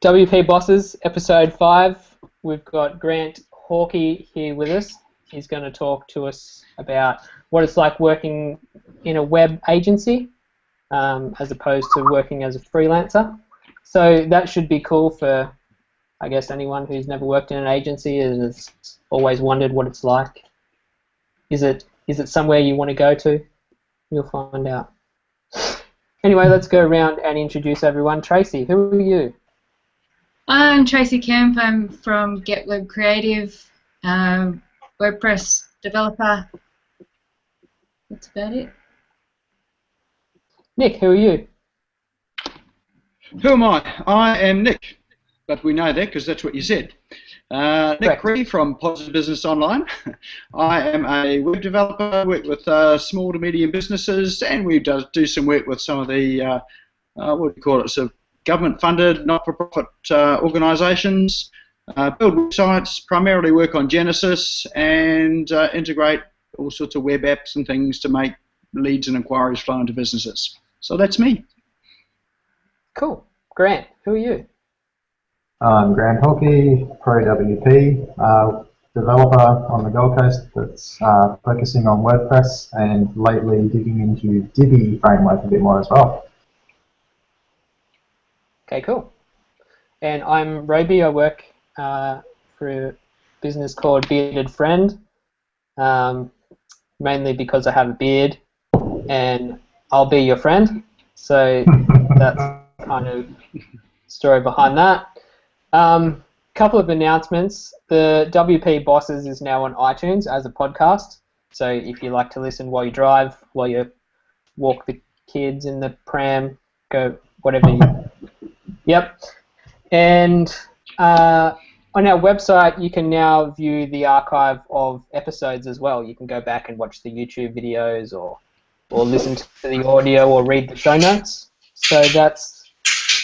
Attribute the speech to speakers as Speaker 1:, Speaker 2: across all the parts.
Speaker 1: WP Bosses, episode 5. We've got Grant Hawkey here with us. He's going to talk to us about what it's like working in a web agency as opposed to working as a freelancer. So that should be cool for, I guess, anyone who's never worked in an agency and has always wondered what it's like. Is it somewhere you want to go to? You'll find out. Anyway, let's go around and introduce everyone. Tracey, who are you?
Speaker 2: I'm Tracey Kemp. I'm from Get Web Creative, WordPress developer. That's about it.
Speaker 1: Nik, who are you?
Speaker 3: Who am I? I am Nik, but we know that because that's what you said. Nik Cree from Positive Business Online. I am a web developer, work with small to medium businesses, and we do some work with some of the, what do you call it, so government-funded, not-for-profit organisations, build websites, primarily work on Genesis, and integrate all sorts of web apps and things to make leads and inquiries flow into businesses. So that's me.
Speaker 1: Cool. Grant, who are you?
Speaker 4: I'm Grant Hawkey, Pro WP, developer on the Gold Coast that's focusing on WordPress and lately digging into Divi framework a bit more as well.
Speaker 1: Okay, cool. And I'm Robey. I work for a business called Bearded Friend, mainly because I have a beard and I'll be your friend. So that's kind of story behind that. Couple of announcements. The WP Bosses is now on iTunes as a podcast. So if you like to listen while you drive, while you walk the kids in the pram, go whatever you... Yep. And on our website, you can now view the archive of episodes as well. You can go back and watch the YouTube videos or listen to the audio or read the show notes. So that's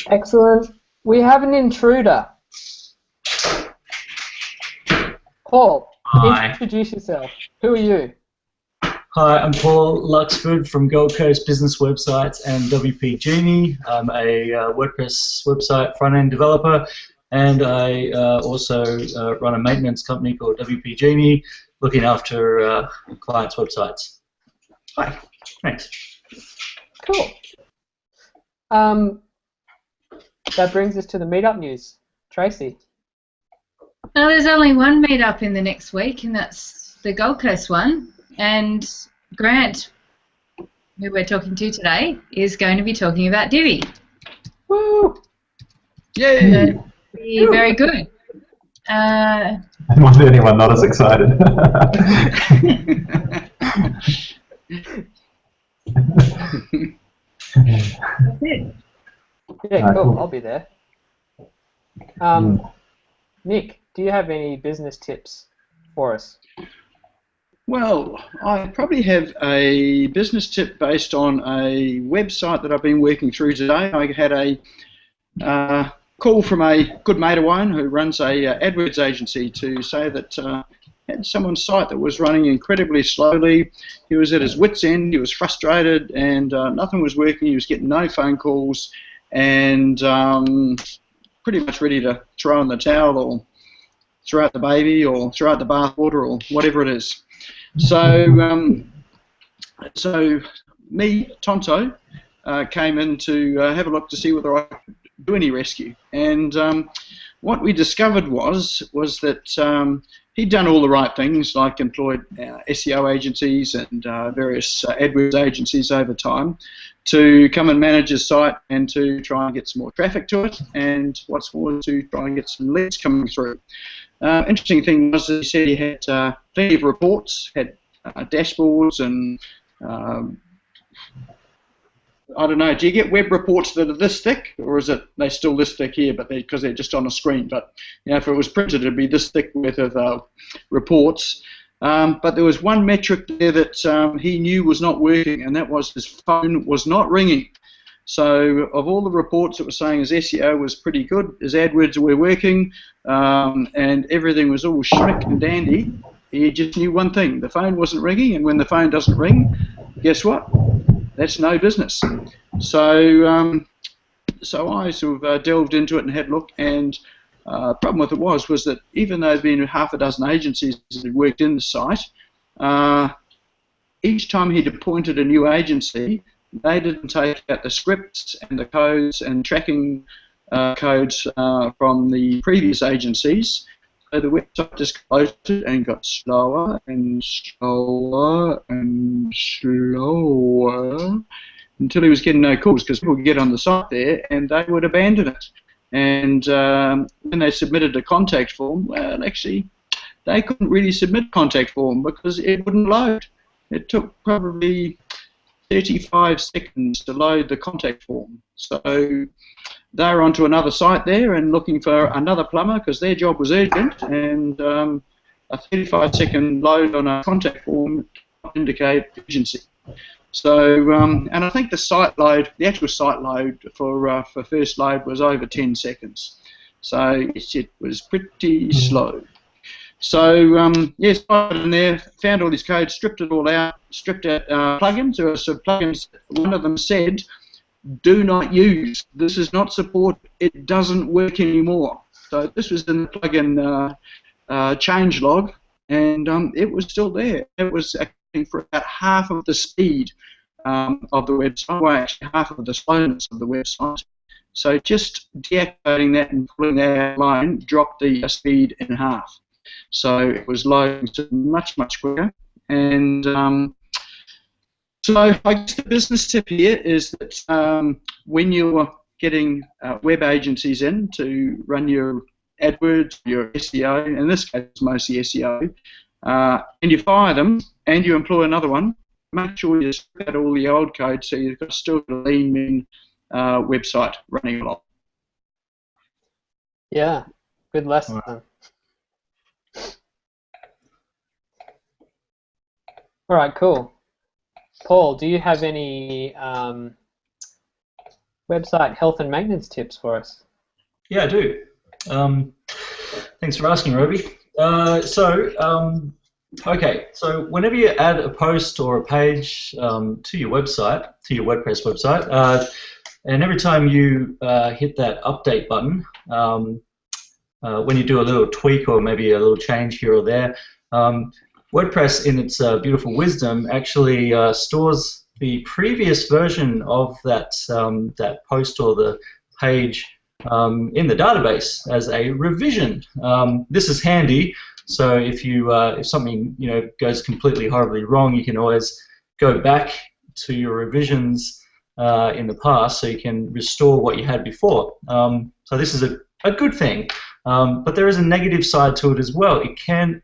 Speaker 1: excellent. We have an intruder. Paul,
Speaker 5: Hi.
Speaker 1: Introduce yourself. Who are you?
Speaker 5: Hi, I'm Paul Luxford from Gold Coast Business Websites and WP Genie. I'm a WordPress website front-end developer, and I also run a maintenance company called WP Genie, looking after clients' websites. Hi, thanks.
Speaker 1: Cool. That brings us to the meetup news. Tracey.
Speaker 2: Well, there's only one meetup in the next week, and that's the Gold Coast one. And Grant, who we're talking to today, is going to be talking about Divi.
Speaker 1: Woo!
Speaker 3: Yay!
Speaker 2: Be very good.
Speaker 4: Was anyone not as excited?
Speaker 2: That's it.
Speaker 1: Yeah, cool. I'll be there. Nik, do you have any business tips for us?
Speaker 3: Well, I probably have a business tip based on a website that I've been working through today. I had a call from a good mate of mine who runs a AdWords agency to say that had someone's site that was running incredibly slowly. He was at his wit's end, he was frustrated, and nothing was working. He was getting no phone calls and pretty much ready to throw in the towel or throw out the baby or throw out the bathwater or whatever it is. So me, Tonto, came in to have a look to see whether I could do any rescue. And what we discovered was that he'd done all the right things, like employed SEO agencies and various AdWords agencies over time to come and manage his site and to try and get some more traffic to it, and what's more, to try and get some leads coming through. Interesting thing was that he said he had plenty of reports, had dashboards, and I don't know. Do you get web reports that are this thick, or is it they're still this thick here, but because they're just on a screen? But you know, if it was printed, it'd be this thick worth of reports. But there was one metric there that he knew was not working, and that was his phone was not ringing. So of all the reports that were saying his SEO was pretty good, his AdWords were working, and everything was all schmick and dandy, he just knew one thing: the phone wasn't ringing, and when the phone doesn't ring, guess what? That's no business. So so I sort of delved into it and had a look, and problem with it was that even though there'd been half a dozen agencies that had worked in the site, each time he'd appointed a new agency, they didn't take out the scripts and the codes and tracking codes from the previous agencies. So the website just closed and got slower and slower and slower until he was getting no calls, because people would get on the site there and they would abandon it. And when they submitted a contact form, well, actually, they couldn't really submit a contact form because it wouldn't load. It took probably 35 seconds to load the contact form. So they were onto another site there and looking for another plumber because their job was urgent, and a 35-second load on a contact form indicate urgency. So, and I think the site load, the actual site load for first load was over 10 seconds. So it was pretty slow. So yes, I got in there, found all his code, stripped it all out, stripped out plugins. There were some plugins. One of them said, "Do not use. This is not support. It doesn't work anymore." So this was in the plugin change log, and it was still there. It was acting for about half of the speed of the website, well, actually half of the slowness of the website. So just deactivating that and pulling that line dropped the speed in half. So it was loading much, much quicker. And so I guess the business tip here is that when you're getting web agencies in to run your AdWords, your SEO, in this case it's mostly SEO, and you fire them and you employ another one, make sure you strip out all the old code so you've got still a lean, mean website running along.
Speaker 1: Yeah, good lesson. All right, cool. Paul, do you have any website health and maintenance tips for us?
Speaker 5: Yeah, I do. Thanks for asking, Robey. Okay, so whenever you add a post or a page to your website, to your WordPress website, and every time you hit that update button, when you do a little tweak or maybe a little change here or there, WordPress, in its beautiful wisdom, actually stores the previous version of that that post or the page in the database as a revision. This is handy. So if something goes completely horribly wrong, you can always go back to your revisions in the past, so you can restore what you had before. So this is a good thing, but there is a negative side to it as well. It can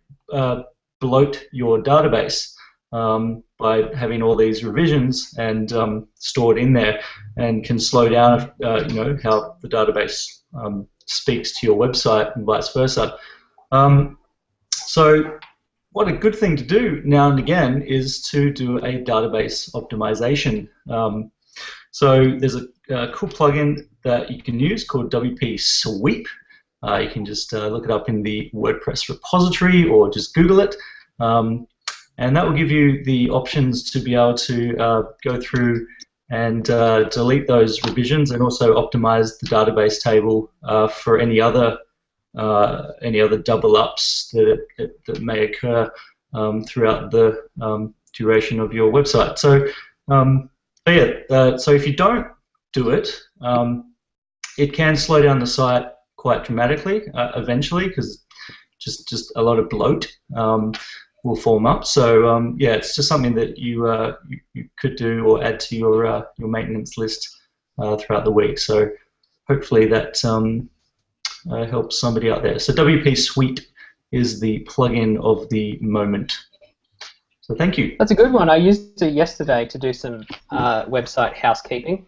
Speaker 5: bloat your database by having all these revisions and stored in there, and can slow down how the database speaks to your website and vice versa. So what a good thing to do now and again is to do a database optimization. So there's a cool plugin that you can use called WP Sweep. You can just look it up in the WordPress repository or just Google it. And that will give you the options to be able to go through and delete those revisions, and also optimize the database table for any other double ups that may occur throughout the duration of your website. So so if you don't do it, it can slow down the site quite dramatically eventually, because just a lot of bloat will form up. So yeah, it's just something that you could do or add to your maintenance list throughout the week. So hopefully that helps somebody out there. So WP Suite is the plugin of the moment. So thank you.
Speaker 1: That's a good one. I used it yesterday to do some website housekeeping,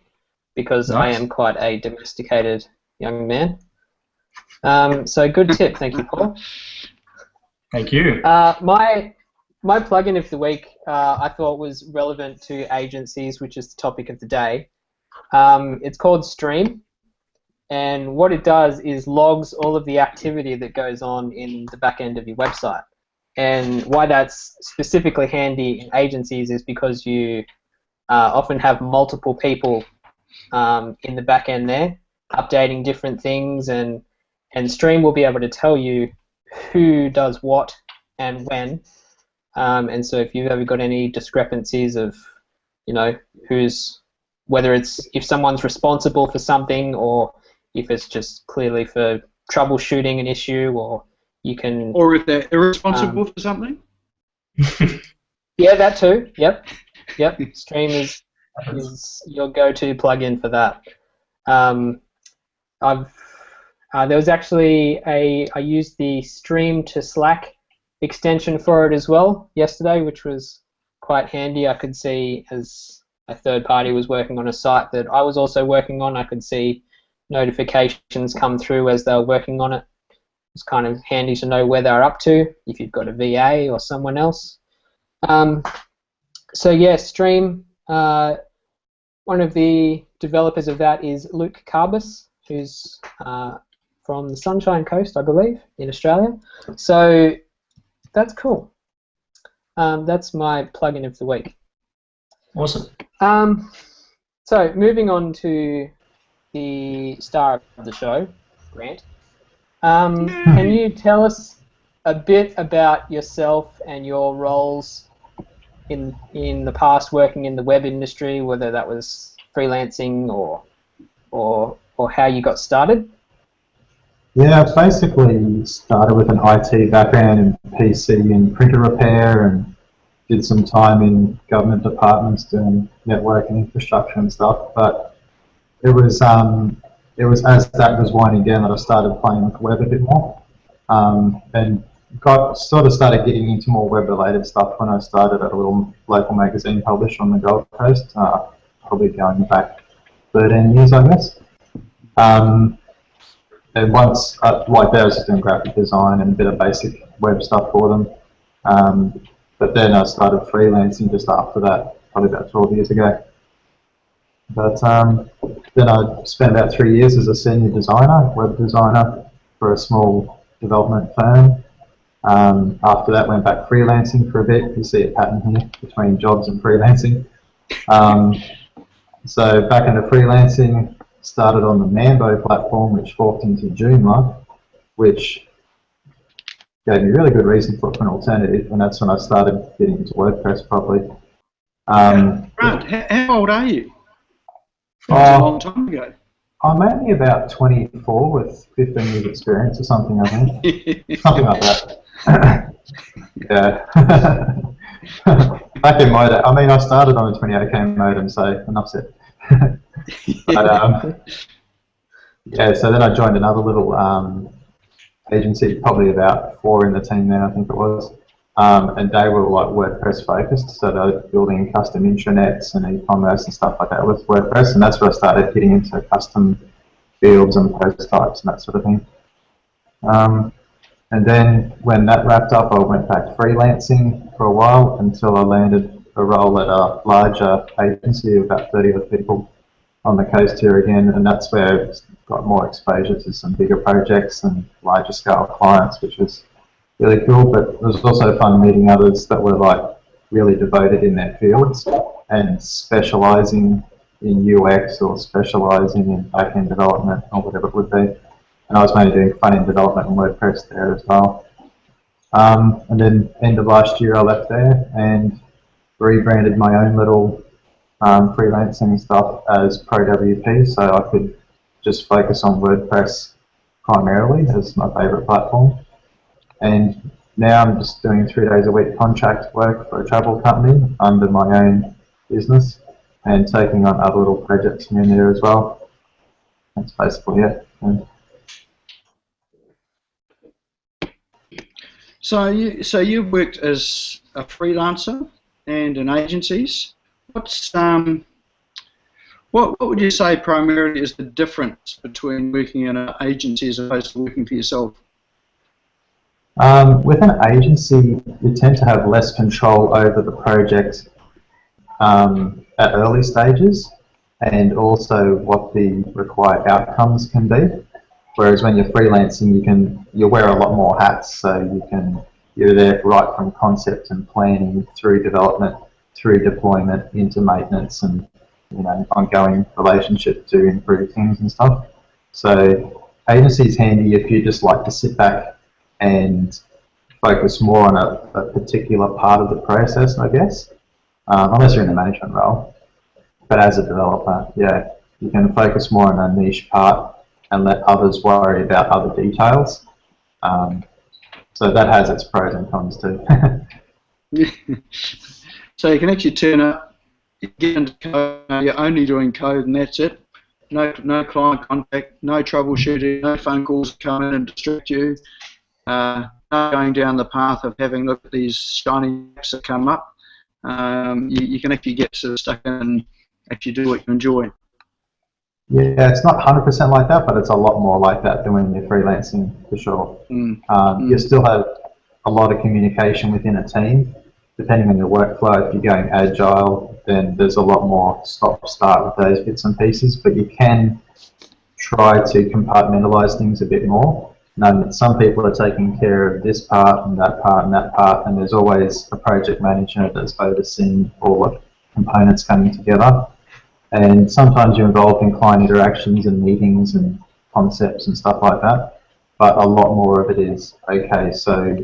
Speaker 1: because
Speaker 5: Nice.
Speaker 1: I am quite a domesticated young man. So good tip. Thank you, Paul.
Speaker 5: Thank you.
Speaker 1: My plugin of the week I thought was relevant to agencies, which is the topic of the day. It's called Stream, and what it does is logs all of the activity that goes on in the back end of your website. And why that's specifically handy in agencies is because you often have multiple people in the back end there, updating different things, and Stream will be able to tell you who does what and when. And so if you've ever got any discrepancies of, you know, whether it's if someone's responsible for something or if it's just clearly for troubleshooting an issue, or you can...
Speaker 3: Or if they're irresponsible for something?
Speaker 1: Yeah, that too. Yep. Stream is your go-to plugin for that. There was actually I used the Stream to Slack extension for it as well yesterday, which was quite handy. I could see, as a third party was working on a site that I was also working on, I could see notifications come through as they were working on it. It's kind of handy to know where they're up to if you've got a VA or someone else. So yeah, Stream, one of the developers of that is Luke Carbis, who's from the Sunshine Coast, I believe, in Australia. So that's cool. That's my plugin of the week.
Speaker 5: Awesome.
Speaker 1: So moving on to the star of the show, Grant. Can you tell us a bit about yourself and your roles in the past working in the web industry, whether that was freelancing or how you got started?
Speaker 4: Yeah, I basically started with an IT background in PC and printer repair, and did some time in government departments doing networking infrastructure and stuff. But it was as that was winding down that I started playing with the web a bit more, and started getting into more web-related stuff when I started at a little local magazine published on the Gold Coast, probably going back 13 years, I guess. And once, like there, I was just doing graphic design and a bit of basic web stuff for them. But then I started freelancing just after that, probably about 12 years ago. But then I spent about 3 years as a senior designer, web designer, for a small development firm. After that, went back freelancing for a bit. You see a pattern here between jobs and freelancing. So back into freelancing, started on the Mambo platform, which forked into Joomla, which gave me a really good reason for an alternative, and that's when I started getting into WordPress properly.
Speaker 3: Grant, how old are you? That's a long time ago.
Speaker 4: I'm only about 24 with 15 years experience or something, I think. Something like that. Yeah. Back in modem, I mean, I started on a 28k modem, so enough said. But yeah, so then I joined another little agency, probably about 4 in the team now, I think it was. And they were like WordPress focused, so they were building custom intranets and e-commerce and stuff like that with WordPress, and that's where I started getting into custom fields and post types and that sort of thing. And then when that wrapped up, I went back freelancing for a while until I landed a role at a larger agency of about 30 other people on the coast here again, and that's where I got more exposure to some bigger projects and larger scale clients, which was really cool. But it was also fun meeting others that were like really devoted in their fields and specialising in UX or specialising in back-end development or whatever it would be. And I was mainly doing front-end development and WordPress there as well. And then end of last year I left there and rebranded my own little freelancing stuff as ProWP, so I could just focus on WordPress primarily as my favourite platform. And now I'm just doing 3 days a week contract work for a travel company under my own business and taking on other little projects in there as well. That's basically it. And
Speaker 3: so you've worked as a freelancer and in agencies. What would you say primarily is the difference between working in an agency as opposed to working for yourself?
Speaker 4: With an agency, you tend to have less control over the project at early stages, and also what the required outcomes can be. Whereas when you're freelancing, you wear a lot more hats, so you're there right from concept and planning through development, through deployment, into maintenance, and ongoing relationship to improve things and stuff. So agency is handy if you just like to sit back and focus more on a particular part of the process, I guess, unless you're in a management role. But as a developer, yeah, you can focus more on a niche part and let others worry about other details. So that has its pros and cons too.
Speaker 3: So you can actually turn up, you get into code, you're only doing code and that's it. No client contact, no troubleshooting, no phone calls come in and distract you. No going down the path of having looked at these shiny apps that come up. You can actually get sort of stuck in and actually do what you enjoy.
Speaker 4: Yeah, it's not 100% like that, but it's a lot more like that than when you're freelancing, for sure. You still have a lot of communication within a team. Depending on your workflow, if you're going agile, then there's a lot more stop-start with those bits and pieces, but you can try to compartmentalize things a bit more. Knowing that some people are taking care of this part and that part and that part, and there's always a project manager that's overseeing all the components coming together. And sometimes you're involved in client interactions and meetings and concepts and stuff like that, but a lot more of it is, okay, so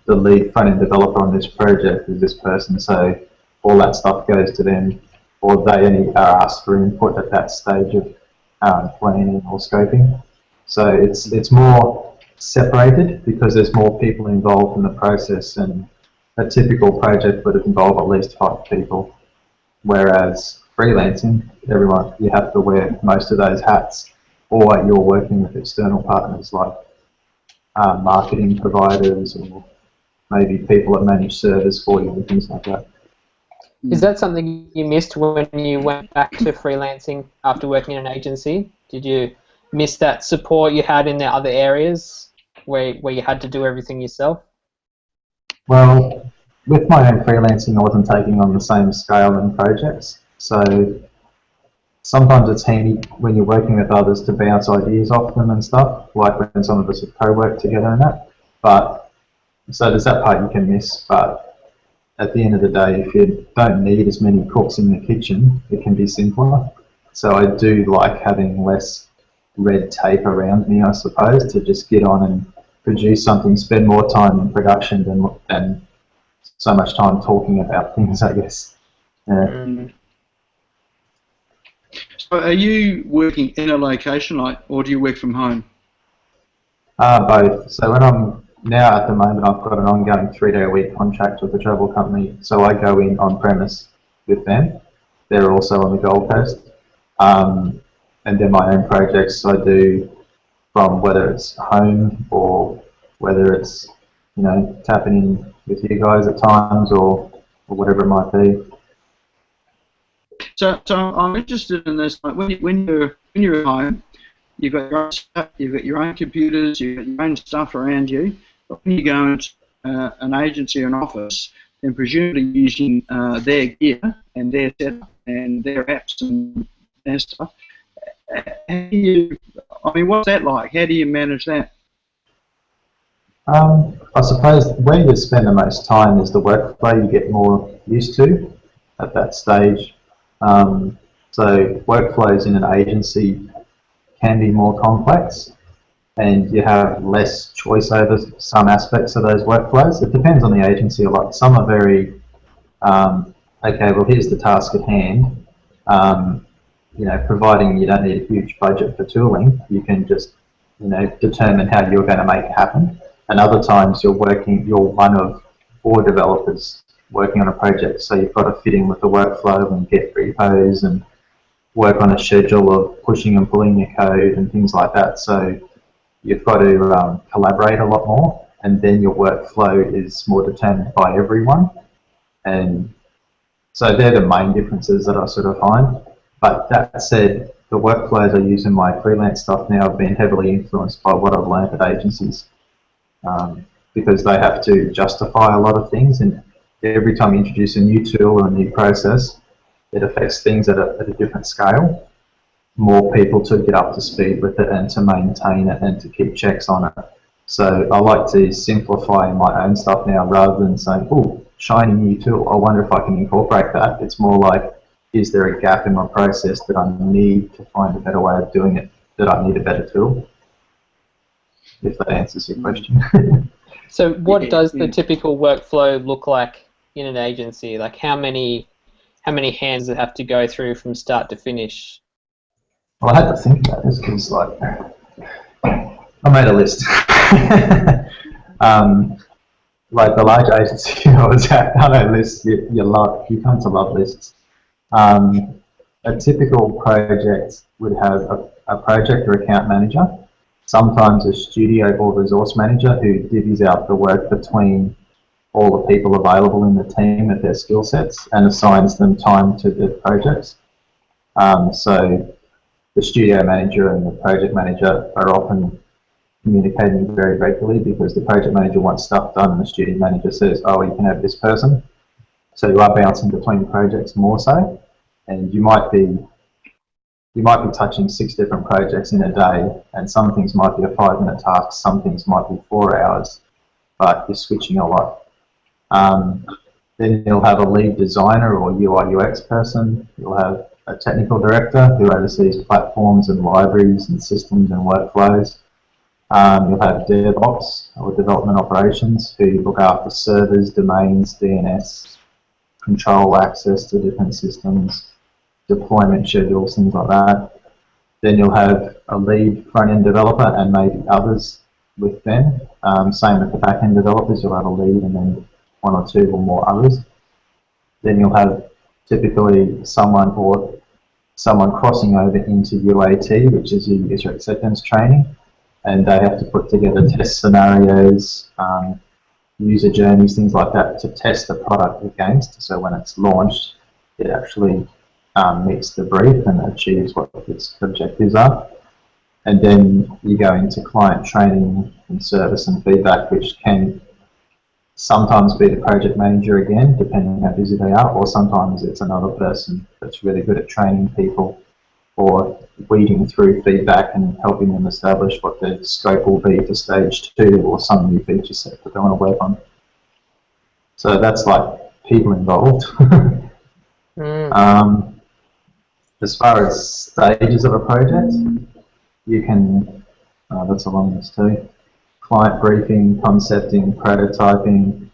Speaker 4: the lead front-end developer on this project is this person, so all that stuff goes to them, or they only are asked for input at that stage of planning or scoping. So it's more separated because there's more people involved in the process, and a typical project would involve at least 5 people, whereas freelancing, you have to wear most of those hats, or you're working with external partners like marketing providers or maybe people that manage servers for you and things like that.
Speaker 1: Is that something you missed when you went back to freelancing after working in an agency? Did you miss that support you had in the other areas where you had to do everything yourself?
Speaker 4: Well, with my own freelancing, I wasn't taking on the same scale in projects. So sometimes it's handy when you're working with others to bounce ideas off them and stuff, like when some of us have co-worked together and that. But so there's that part you can miss, but at the end of the day, if you don't need as many cooks in the kitchen, it can be simpler. So I do like having less red tape around me, I suppose, to just get on and produce something, spend more time in production than so much time talking about things, I guess.
Speaker 3: So are you working in a location, or do you work from home?
Speaker 4: Both. So when I'm now at the moment, I've got an ongoing 3-day-a-week contract with a travel company, so I go in on premise with them. They're also on the Gold Coast. And then my own projects I do from whether it's home or whether it's, tapping in with you guys at times or whatever it might be.
Speaker 3: So I'm interested in this. Like when you're at home, you've got your own stuff, you've got your own computers, you've got your own stuff around you. But when you go into an agency or an office, then presumably using their gear and their setup and their apps and their stuff, what's that like? How do you manage that?
Speaker 4: I suppose where you spend the most time is the workflow you get more used to at that stage. So workflows in an agency can be more complex, and you have less choice over some aspects of those workflows. It depends on the agency a lot. Some are very, okay, well here's the task at hand. Providing you don't need a huge budget for tooling, you can just, determine how you're going to make it happen. And other times you're one of 4 developers working on a project, so you've got to fit in with the workflow and get repos and work on a schedule of pushing and pulling your code and things like that. So you've got to collaborate a lot more, and then your workflow is more determined by everyone. And so they're the main differences that I sort of find. But that said, the workflows I use in my freelance stuff now have been heavily influenced by what I've learned at agencies, because they have to justify a lot of things, and every time you introduce a new tool or a new process, it affects things at a different scale. More people to get up to speed with it and to maintain it and to keep checks on it. So I like to simplify my own stuff now rather than saying, oh, shiny new tool, I wonder if I can incorporate that. It's more like, is there a gap in my process that I need to find a better way of doing it did I need a better tool? If that answers your question.
Speaker 1: So what does the typical workflow look like in an agency? Like how many hands that have to go through from start to finish?
Speaker 4: Well, I had to think about this because, like, I made a list. Like the large agency I was at, I know lists, you come to love lists. A typical project would have a project or account manager, sometimes a studio or resource manager who divvies out the work between all the people available in the team at their skill sets and assigns them time to the projects. So the studio manager and the project manager are often communicating very regularly because the project manager wants stuff done and the studio manager says, oh, you can have this person. So you are bouncing between projects more so, and you might be touching 6 different projects in a day, and some things might be a 5-minute task, some things might be 4 hours, but you're switching a lot. Then you'll have a lead designer or UI UX person. You'll have a technical director who oversees platforms and libraries and systems and workflows. You'll have DevOps or development operations who look after servers, domains, DNS, control access to different systems, deployment schedules, things like that. Then you'll have a lead front-end developer and maybe others with them. Same with the back-end developers, you'll have a lead and then 1 or 2 or more others. Then you'll have typically someone crossing over into UAT, which is your user acceptance training, and they have to put together test scenarios, user journeys, things like that to test the product against, so when it's launched it actually meets the brief and achieves what its objectives are. And then you go into client training and service and feedback, which can sometimes be the project manager again, depending on how busy they are, or sometimes it's another person that's really good at training people or weeding through feedback and helping them establish what their scope will be for stage 2 or some new feature set that they want to work on. So that's like people involved. As far as stages of a project, you can, that's a long list too, client briefing, concepting, prototyping,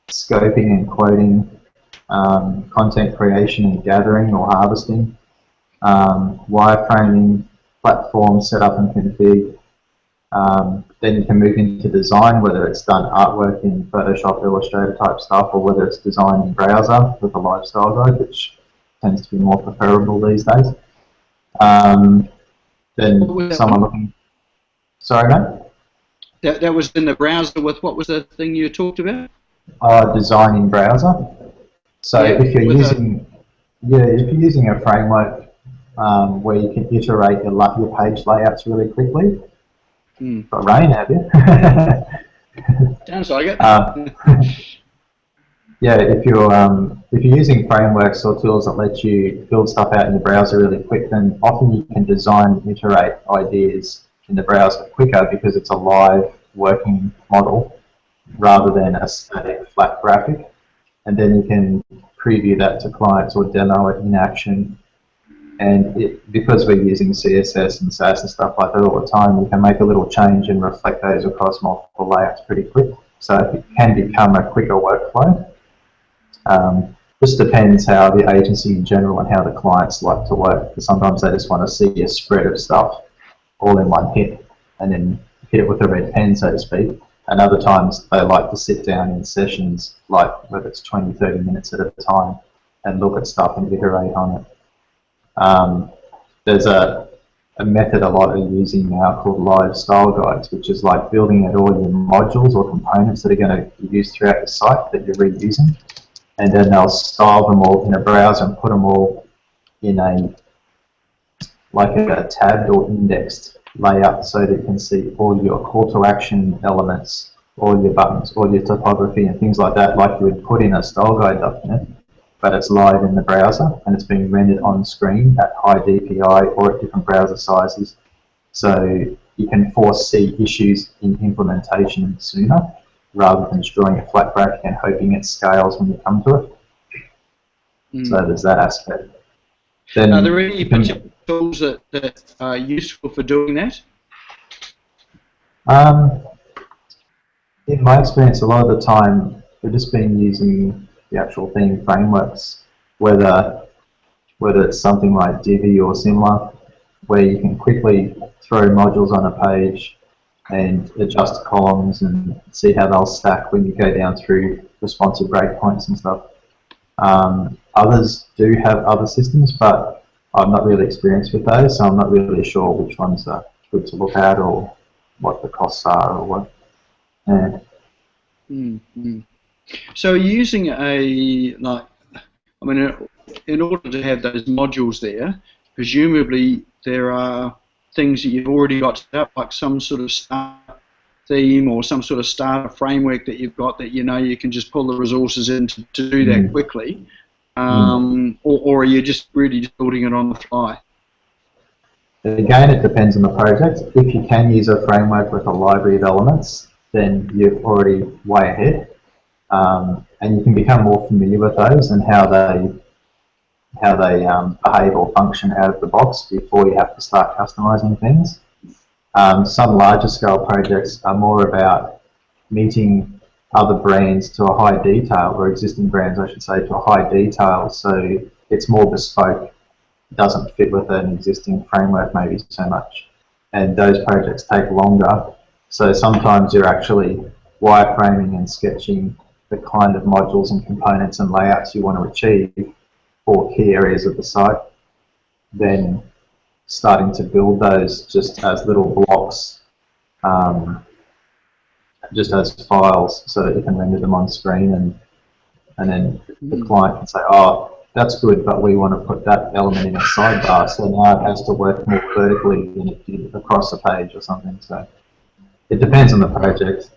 Speaker 4: scoping and quoting, content creation and gathering or harvesting, wireframing, platform setup and config. Then you can move into design, whether it's done artwork in Photoshop, Illustrator type stuff, or whether it's design in browser with a lifestyle guide, which tends to be more preferable these days. Then someone looking... Sorry, mate?
Speaker 3: That was in the browser with, what was the thing you talked about?
Speaker 4: Design in browser. So yeah, if you're using a framework where you can iterate your page layouts really quickly. Got rain, have you?
Speaker 3: Sounds like it.
Speaker 4: Yeah, if you're using frameworks or tools that let you build stuff out in the browser really quick, then often you can design and iterate ideas in the browser quicker because it's a live working model rather than a static flat graphic. And then you can preview that to clients or demo it in action. And because we're using CSS and SAS and stuff like that all the time, we can make a little change and reflect those across multiple layouts pretty quick. So it can become a quicker workflow. Just depends how the agency in general and how the clients like to work. Because sometimes they just want to see a spread of stuff all in one hit and then hit it with a red pen, so to speak. And other times they like to sit down in sessions, like whether it's 20, 30 minutes at a time, and look at stuff and iterate on it. There's a method a lot are using now called live style guides, which is like building out all your modules or components that are going to be used throughout the site that you're reusing, and then they'll style them all in a browser and put them all in a tabbed or indexed layout so that you can see all your call to action elements, all your buttons, all your topography and things like that, like you would put in a style guide document, but it's live in the browser and it's being rendered on screen at high DPI or at different browser sizes. So you can foresee issues in implementation sooner rather than just drawing a flat graphic and hoping it scales when you come to it. So there's that aspect. Then
Speaker 3: are there any tools that are useful for doing that?
Speaker 4: In my experience, a lot of the time we've just been using the actual theme frameworks, whether it's something like Divi or similar, where you can quickly throw modules on a page and adjust columns and see how they'll stack when you go down through responsive breakpoints and stuff. Others do have other systems, but I'm not really experienced with those, so I'm not really sure which ones are good to look at or what the costs are or what. Yeah.
Speaker 3: Mm-hmm. So using in order to have those modules there, presumably there are things that you've already got set up, like some sort of start theme or some sort of starter framework that you've got that you can just pull the resources in to do that quickly, or are you just really just building it on the fly?
Speaker 4: Again, it depends on the project. If you can use a framework with a library of elements, then you're already way ahead, and you can become more familiar with those and how they behave or function out of the box before you have to start customizing things. Some larger scale projects are more about meeting other brands to a high detail, or existing brands I should say, to a high detail, so it's more bespoke, doesn't fit with an existing framework maybe so much, and those projects take longer, so sometimes you're actually wireframing and sketching the kind of modules and components and layouts you want to achieve for key areas of the site, then starting to build those just as little blocks, just as files, so that you can render them on screen, and then the client can say, oh, that's good, but we want to put that element in a sidebar, so now it has to work more vertically than it did across the page or something. So it depends on the project.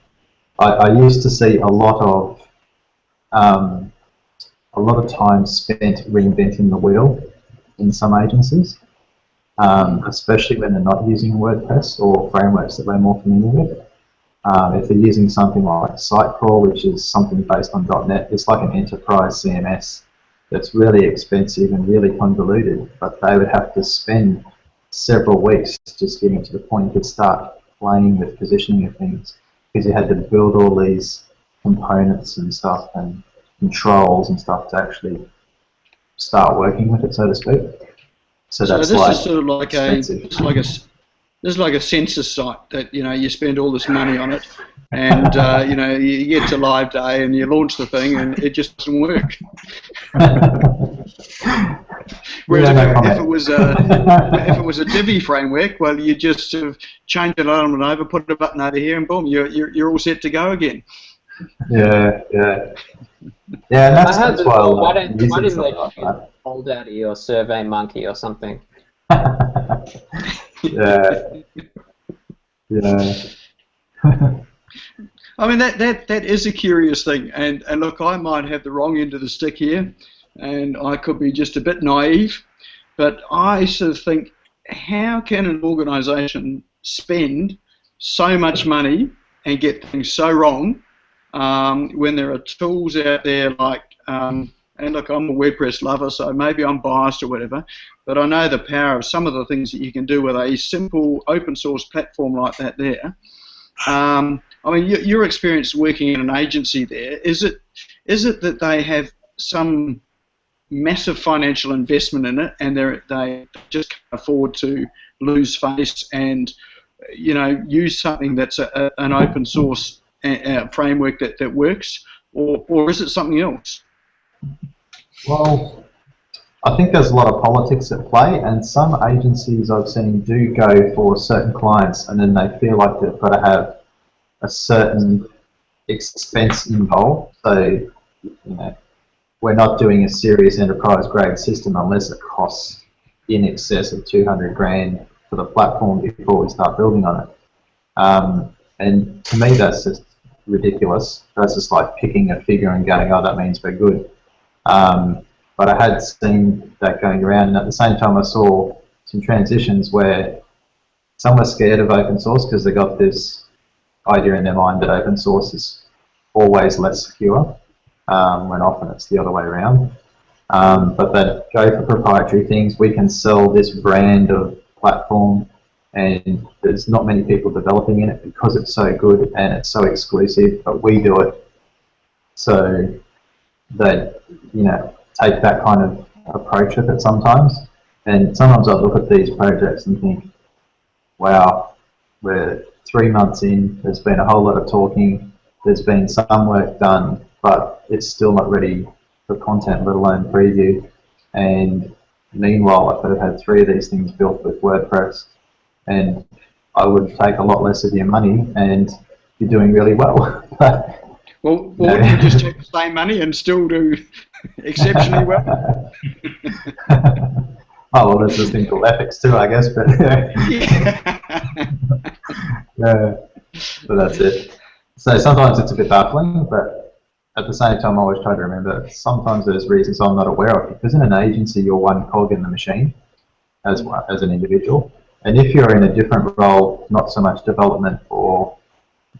Speaker 4: I used to see a lot of time spent reinventing the wheel in some agencies, especially when they're not using WordPress or frameworks that they're more familiar with. If they're using something like Sitecrawl, which is something based on .NET, it's like an enterprise CMS that's really expensive and really convoluted, but they would have to spend several weeks just getting to the point you could start playing with positioning of things, because you had to build all these components and stuff and controls and stuff to actually start working with it, so to speak. So that's
Speaker 3: this
Speaker 4: like
Speaker 3: is sort of like this is like a census site that you spend all this money on it, and you get to live day and you launch the thing and it just doesn't work. Whereas if it was a Divi framework, well, you just sort of change an element over, put a button over here, and boom, you're all set to go again.
Speaker 4: Yeah. And that's why
Speaker 1: why didn't they hold out of your Survey Monkey or something?
Speaker 4: Yeah.
Speaker 3: I mean, that is a curious thing, and look, I might have the wrong end of the stick here, and I could be just a bit naive, but I sort of think, how can an organisation spend so much money and get things so wrong when there are tools out there like, and look, I'm a WordPress lover, so maybe I'm biased or whatever, but I know the power of some of the things that you can do with a simple open source platform like that there. I mean, your experience working in an agency there, is it that they have some massive financial investment in it and they just can't afford to lose face and use something that's an open source framework that works, or is it something else?
Speaker 4: Well, I think there's a lot of politics at play, and some agencies I've seen do go for certain clients, and then they feel like they've got to have a certain expense involved. So, we're not doing a serious enterprise-grade system unless it costs in excess of 200 grand for the platform before we start building on it. And to me, that's just ridiculous. That's just like picking a figure and going, oh, that means we're good. But I had seen that going around, and at the same time I saw some transitions where some were scared of open source because they got this idea in their mind that open source is always less secure, when often it's the other way around. but they go for proprietary things. We can sell this brand of platform, and there's not many people developing in it because it's so good and it's so exclusive, but we do it. So they, take that kind of approach with it sometimes. And sometimes I look at these projects and think, wow, we're 3 months in, there's been a whole lot of talking, there's been some work done, but it's still not ready for content, let alone preview. And meanwhile, I could have had 3 of these things built with WordPress, and I would take a lot less of your money, and you're doing really well.
Speaker 3: Well, wouldn't you just take the same money and still do exceptionally well?
Speaker 4: Oh, well, there's this thing called ethics too, I guess, but but that's it. So sometimes it's a bit baffling, but at the same time, I always try to remember sometimes there's reasons I'm not aware of, because in an agency, you're one cog in the machine as an individual. And if you're in a different role, not so much development or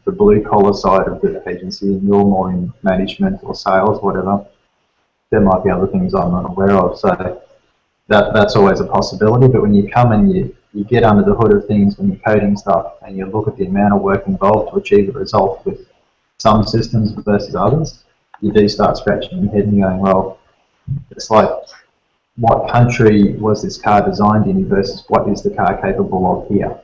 Speaker 4: the blue-collar side of the agency, and you're more in management or sales, whatever, there might be other things I'm not aware of. So that's always a possibility. But when you come and you get under the hood of things when you're coding stuff, and you look at the amount of work involved to achieve a result with some systems versus others, you do start scratching your head and going, well, it's like, what country was this car designed in versus what is the car capable of here?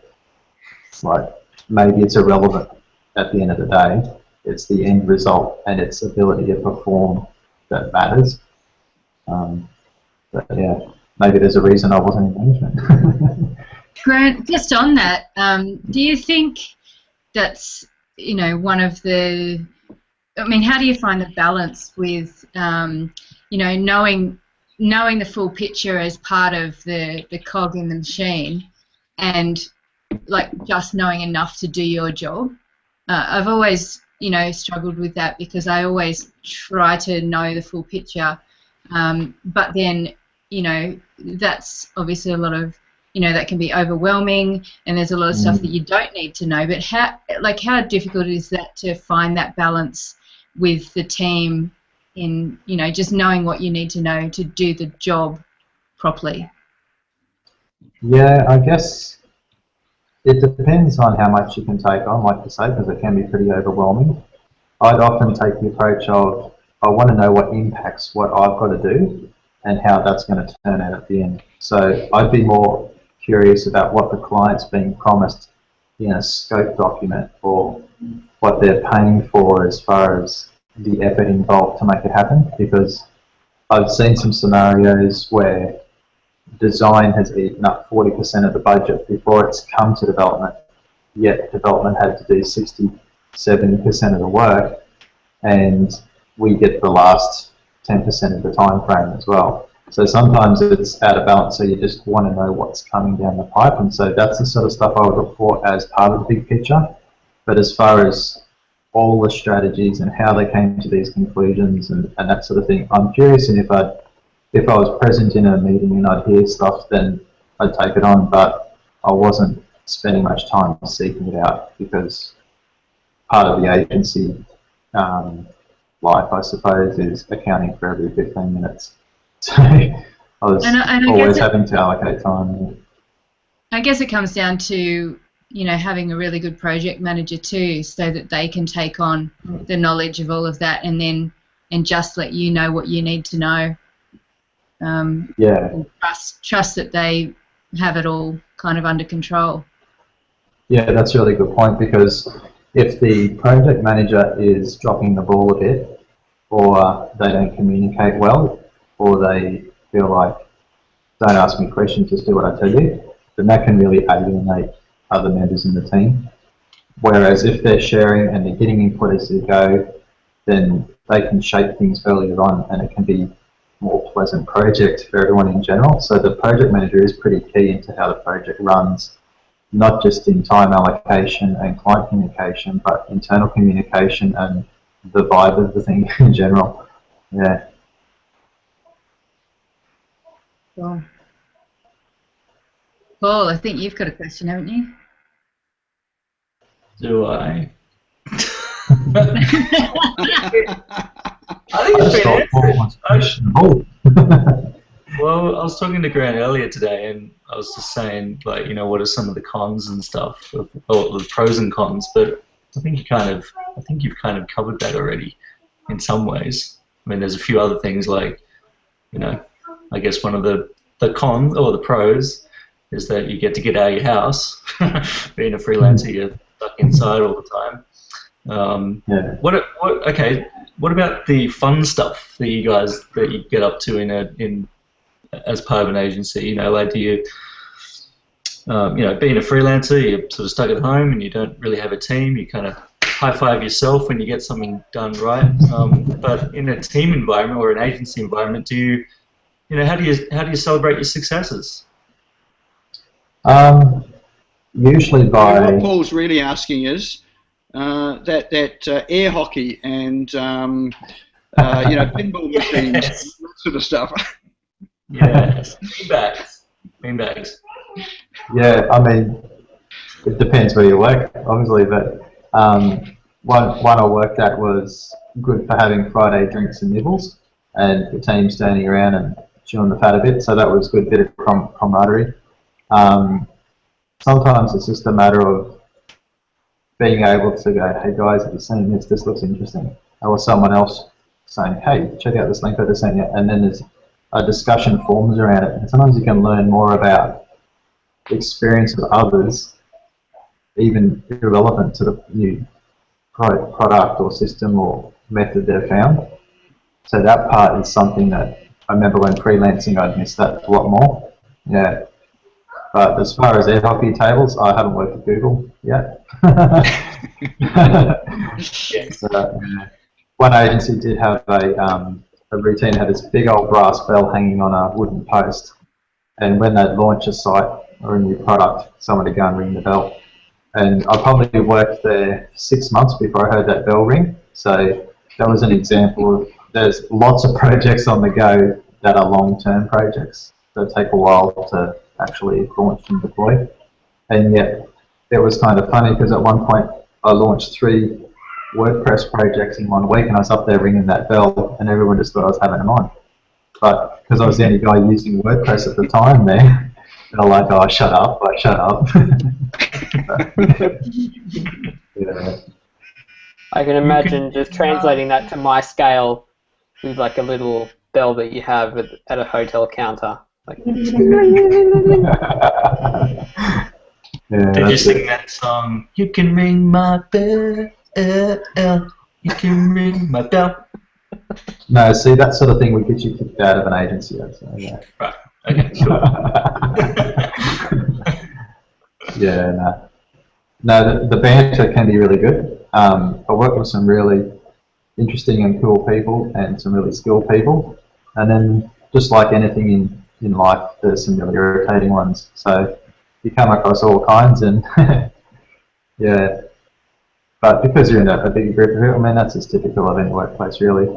Speaker 4: It's like, maybe it's irrelevant at the end of the day. It's the end result and its ability to perform that matters. But yeah, maybe there's a reason I wasn't in management.
Speaker 2: Grant, just on that, do you think that's, one of the, I mean, how do you find the balance with, knowing the full picture as part of the cog in the machine, and like just knowing enough to do your job? I've always, struggled with that, because I always try to know the full picture, but then, that's obviously a lot of, that can be overwhelming, and there's a lot of stuff that you don't need to know. But how difficult is that to find that balance with the team in, just knowing what you need to know to do the job properly?
Speaker 4: Yeah, I guess it depends on how much you can take on, like you say, because it can be pretty overwhelming. I'd often take the approach of, I want to know what impacts what I've got to do and how that's going to turn out at the end. So I'd be more curious about what the client's being promised in a scope document, or what they're paying for as far as the effort involved to make it happen, because I've seen some scenarios where design has eaten up 40% of the budget before it's come to development, yet development had to do 60-70% of the work, and we get the last 10% of the time frame as well. So sometimes it's out of balance, so you just want to know what's coming down the pipe, and so that's the sort of stuff I would look for as part of the big picture. But as far as all the strategies and how they came to these conclusions and that sort of thing, I'm curious, and if I was present in a meeting and I'd hear stuff, then I'd take it on, but I wasn't spending much time seeking it out, because part of the agency life, I suppose, is accounting for every 15 minutes. So I was always having to allocate time.
Speaker 2: I guess it comes down to, having a really good project manager too, so that they can take on the knowledge of all of that, and just let you know what you need to know.
Speaker 4: Yeah.
Speaker 2: And trust that they have it all kind of under control.
Speaker 4: Yeah, that's a really good point, because if the project manager is dropping the ball a bit, or they don't communicate well, or they feel like, don't ask me questions, just do what I tell you, then that can really alienate other members in the team. Whereas if they're sharing and they're getting input as they go, then they can shape things earlier on, and it can be a more pleasant project for everyone in general. So the project manager is pretty key into how the project runs, not just in time allocation and client communication, but internal communication and the vibe of the thing in general. Yeah.
Speaker 2: Cool. Paul, I think you've got a question, haven't you?
Speaker 5: Do I?
Speaker 4: I think it's been answered.
Speaker 5: Well, I was talking to Grant earlier today, and I was just saying, like, you know, what are some of the cons and stuff, or the pros and cons? But I think you've kind of covered that already, in some ways. I mean, there's a few other things like, you know, I guess one of the cons or the pros is that you get to get out of your house. Being a freelancer, you're stuck inside all the time.
Speaker 4: Yeah.
Speaker 5: What about the fun stuff that you get up to in as part of an agency? You know, like do you, you know, being a freelancer, you're sort of stuck at home and you don't really have a team. You kind of high five yourself when you get something done right. But in a team environment or an agency environment, you know, how do you celebrate your successes?
Speaker 4: Usually by.
Speaker 3: What Paul's really asking is that air hockey and you know, pinball machines,
Speaker 5: Yes.
Speaker 3: that sort of stuff.
Speaker 5: Yes, beanbags.
Speaker 4: Yeah, I mean, it depends where you work, obviously, but one I worked at was good for having Friday drinks and nibbles, and the team standing around and chewing the fat a bit, so that was a good bit of camaraderie. Sometimes it's just a matter of being able to go, hey guys, have you seen this? This looks interesting. Or someone else saying, hey, check out this link I just sent you, and then there's a discussion forms around it. And sometimes you can learn more about the experience of others, even irrelevant to the new product or system or method they've found. So that part is something that I remember when freelancing, I'd miss that a lot more. Yeah. But as far as air hockey tables, I haven't worked at Google yet.
Speaker 5: Yes.
Speaker 4: One agency did have a routine, had this big old brass bell hanging on a wooden post, and when they'd launch a site or a new product, someone would go and ring the bell. And I probably worked there 6 months before I heard that bell ring. So that was an example of, there's lots of projects on the go that are long-term projects that take a while to actually launch and deploy. And yet it was kind of funny because at one point I launched 3 WordPress projects in 1 week, and I was up there ringing that bell, and everyone just thought I was having them on. But because I was the only guy using WordPress at the time there, they're like, oh, shut up, shut up. Yeah.
Speaker 1: I can imagine just translating that to my scale with like a little bell that you have at a hotel counter. Like,
Speaker 4: Yeah,
Speaker 5: Did you
Speaker 4: that's
Speaker 5: sing
Speaker 4: it.
Speaker 5: that song? You can ring my bell, you can ring my bell.
Speaker 4: No, see, that sort of thing would get you kicked out of an agency, I'd say. Yeah.
Speaker 5: Right. Okay. Sure.
Speaker 4: Yeah, no. No, the banter can be really good. I work with some really interesting and cool people and some really skilled people. And then, just like anything in life, there's some really irritating ones. So you come across all kinds, and yeah. But because you're in a big group of people, I mean, that's just typical of any workplace, really.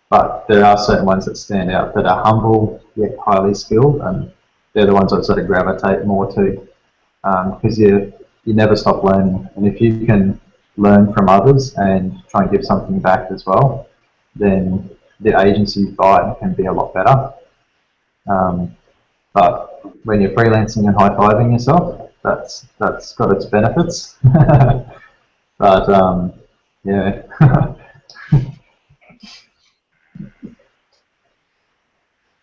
Speaker 4: But there are certain ones that stand out that are humble yet highly skilled, and they're the ones I sort of gravitate more to, because you never stop learning, and if you can learn from others and try and give something back as well, then the agency vibe can be a lot better. But when you're freelancing and high-fiving yourself, that's got its benefits. But yeah.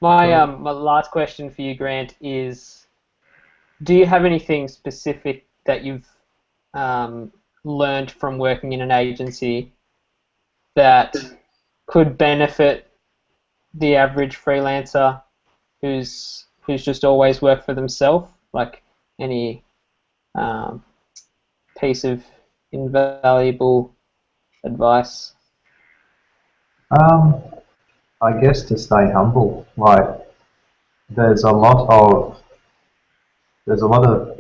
Speaker 1: my last question for you, Grant, is: do you have anything specific that you've learned from working in an agency that could benefit the average freelancer who's just always worked for themselves? Like any piece of invaluable advice?
Speaker 4: I guess to stay humble. Like, there's a lot of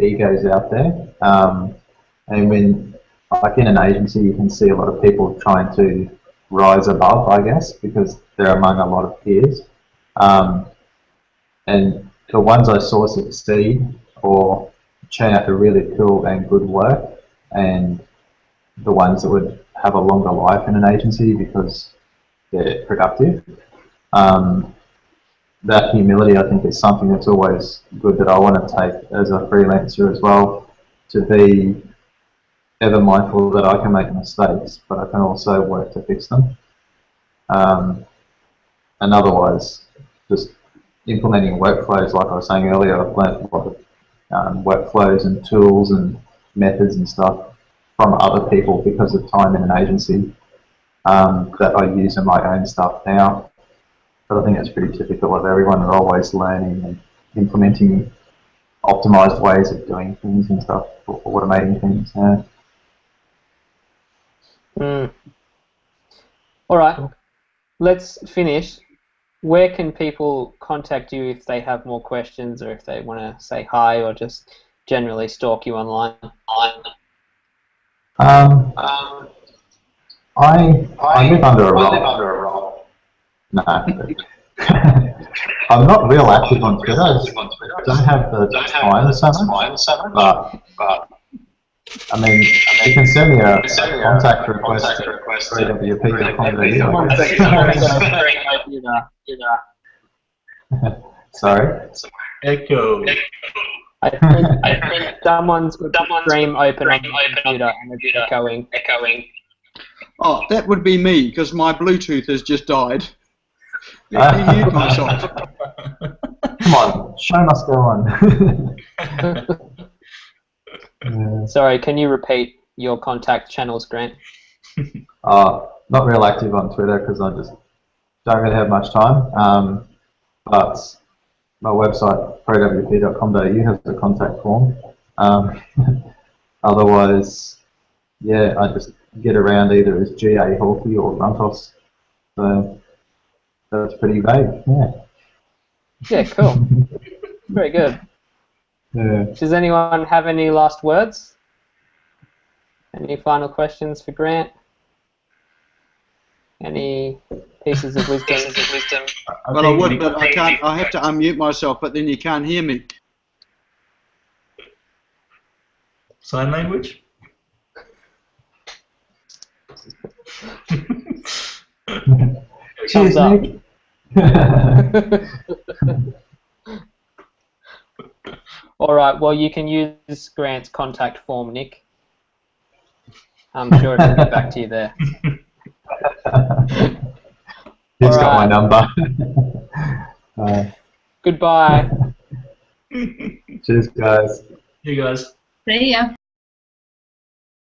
Speaker 4: egos out there, and when, like in an agency, you can see a lot of people trying to rise above, I guess, because they're among a lot of peers. And the ones I saw succeed or churn out to really cool and good work, and the ones that would have a longer life in an agency because they're productive, that humility, I think, is something that's always good that I want to take as a freelancer as well, to be ever mindful that I can make mistakes, but I can also work to fix them. And otherwise, just implementing workflows, like I was saying earlier, I've learned a lot of workflows and tools and methods and stuff from other people because of time in an agency that I use in my own stuff now. But I think that's pretty typical of everyone. They're always learning and implementing optimized ways of doing things and stuff, or automating things. Yeah.
Speaker 1: All right, let's finish. Where can people contact you if they have more questions, or if they want to say hi, or just generally stalk you online?
Speaker 4: I live under a rock. No. I'm not real active on Twitter. I just don't have the time so much. But I mean, you can send me a contact request at freewp.com.au. Sorry?
Speaker 5: Echo.
Speaker 1: I think someone's got the stream open on the computer and it's echoing.
Speaker 3: Oh, that would be me, because my Bluetooth has just died. Let me mute myself.
Speaker 4: Come on, show must go on.
Speaker 1: Sorry, can you repeat your contact channels, Grant?
Speaker 4: Not real active on Twitter because I just don't really have much time. But my website, prowp.com.au, has a contact form. Otherwise, yeah, I just get around either as GA Hawkey or Runtos. So that's pretty vague, yeah.
Speaker 1: Yeah, cool. Very good.
Speaker 4: Yeah.
Speaker 1: Does anyone have any last words? Any final questions for Grant? Any pieces of wisdom?
Speaker 3: Well, I would, but I can't. I have to unmute myself, but then you can't hear me.
Speaker 5: Sign language?
Speaker 4: Cheers, Nick.
Speaker 1: All right, well, you can use Grant's contact form, Nick. I'm sure he'll get back to you there.
Speaker 4: He's got my number.
Speaker 1: Goodbye.
Speaker 4: Cheers, guys.
Speaker 5: You guys.
Speaker 2: See ya.